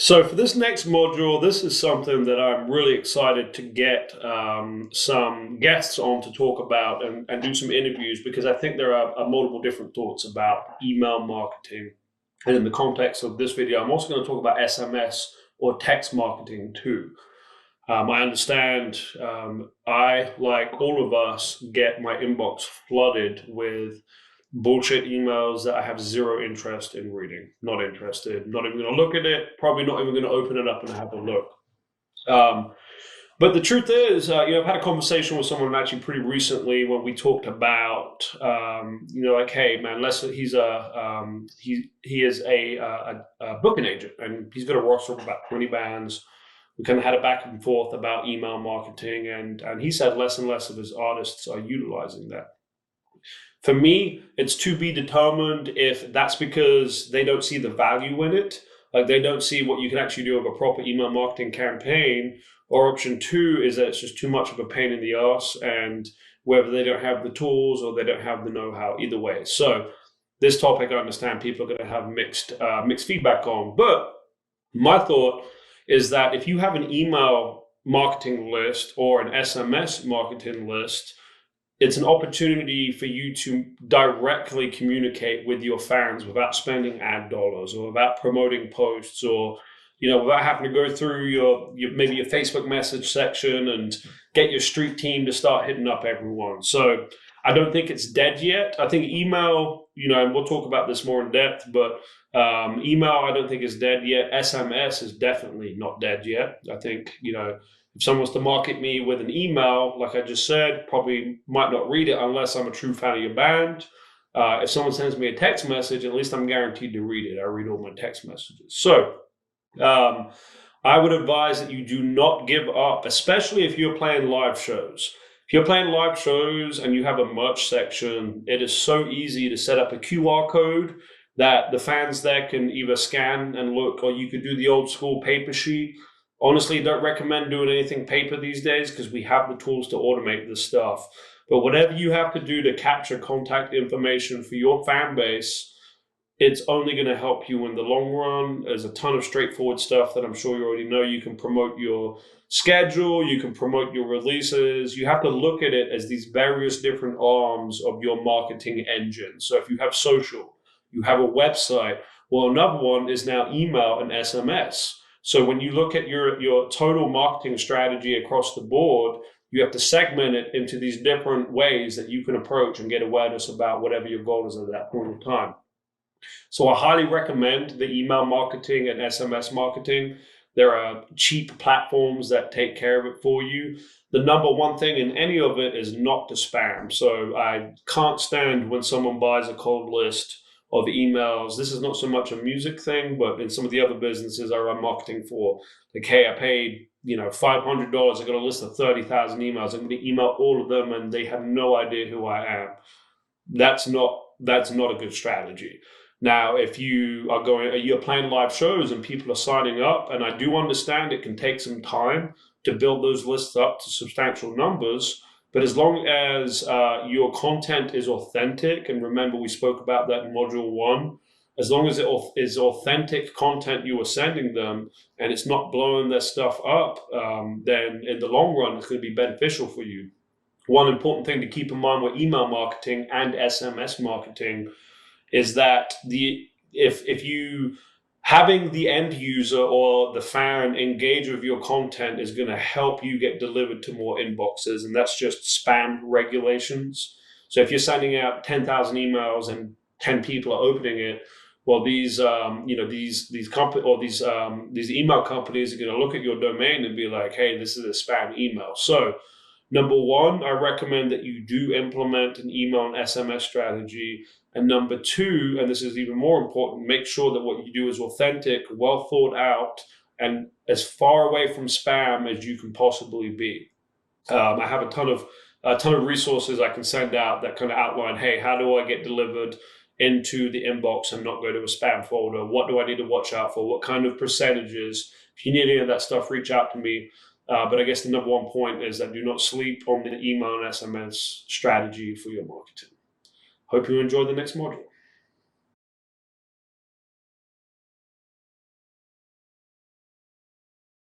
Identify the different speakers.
Speaker 1: So for this next module, this is something that I'm really excited to get some guests on to talk about and do some interviews because I think there are multiple different thoughts about email marketing. And in the context of this video, I'm also going to talk about SMS or text marketing too. I understand I, like all of us, get my inbox flooded with bullshit emails that I have zero interest in reading. Not interested. Not even going to look at it. Probably not even going to open it up and have a look. Um, but the truth is, I've had a conversation with someone actually pretty recently when we talked about, like, hey, man, he is a booking agent and he's got a roster of about 20 bands. We kind of had a back and forth about email marketing, and he said less and less of his artists are utilizing that. For me, it's to be determined if that's because they don't see the value in it, like they don't see what you can actually do with a proper email marketing campaign, or option two is that it's just too much of a pain in the ass, and whether they don't have the tools or they don't have the know-how, either way. So this topic, I understand people are going to have mixed feedback on, but my thought is that if you have an email marketing list or an SMS marketing list, it's an opportunity for you to directly communicate with your fans without spending ad dollars or without promoting posts or without having to go through your maybe your Facebook message section and get your street team to start hitting up everyone. So I don't think it's dead yet. I think email, and we'll talk about this more in depth, but email I don't think is dead yet. SMS is definitely not dead yet. I think, if someone was to market me with an email, like I just said, probably might not read it unless I'm a true fan of your band. If someone sends me a text message, at least I'm guaranteed to read it. I read all my text messages. So I would advise that you do not give up, especially if you're playing live shows. If you're playing live shows and you have a merch section, it is so easy to set up a QR code that the fans there can either scan and look, or you could do the old school paper sheet. Honestly, don't recommend doing anything paper these days because we have the tools to automate this stuff. But whatever you have to do to capture contact information for your fan base, it's only going to help you in the long run. There's a ton of straightforward stuff that I'm sure you already know. You can promote your schedule, you can promote your releases. You have to look at it as these various different arms of your marketing engine. So if you have social, you have a website, well, another one is now email and SMS. So when you look at your total marketing strategy across the board, you have to segment it into these different ways that you can approach and get awareness about whatever your goal is at that point in time. So I highly recommend the email marketing and SMS marketing. There are cheap platforms that take care of it for you. The number one thing in any of it is not to spam. So I can't stand when someone buys a cold list of emails. This is not so much a music thing, but in some of the other businesses I run marketing for, like, hey, I paid $500. I got a list of 30,000 emails. I'm going to email all of them, and they have no idea who I am. That's not a good strategy. Now, if you're playing live shows and people are signing up, and I do understand it can take some time to build those lists up to substantial numbers, but as long as your content is authentic, and remember we spoke about that in module 1, as long as it is authentic content you are sending them and it's not blowing their stuff up, then in the long run it's going to be beneficial for you. One important thing to keep in mind with email marketing and SMS marketing is that if you having the end user or the fan engage with your content is going to help you get delivered to more inboxes, and that's just spam regulations. So if you're sending out 10,000 emails and 10 people are opening it, well, these email companies are going to look at your domain and be like, hey, this is a spam email. So number one, I recommend that you do implement an email and SMS strategy. And number two, and this is even more important, make sure that what you do is authentic, well thought out, and as far away from spam as you can possibly be. I have a ton of resources I can send out that kind of outline, hey, how do I get delivered into the inbox and not go to a spam folder? What do I need to watch out for? What kind of percentages? If you need any of that stuff, reach out to me. But I guess the number one point is that do not sleep on the email and SMS strategy for your marketing. Hope you enjoy the next module.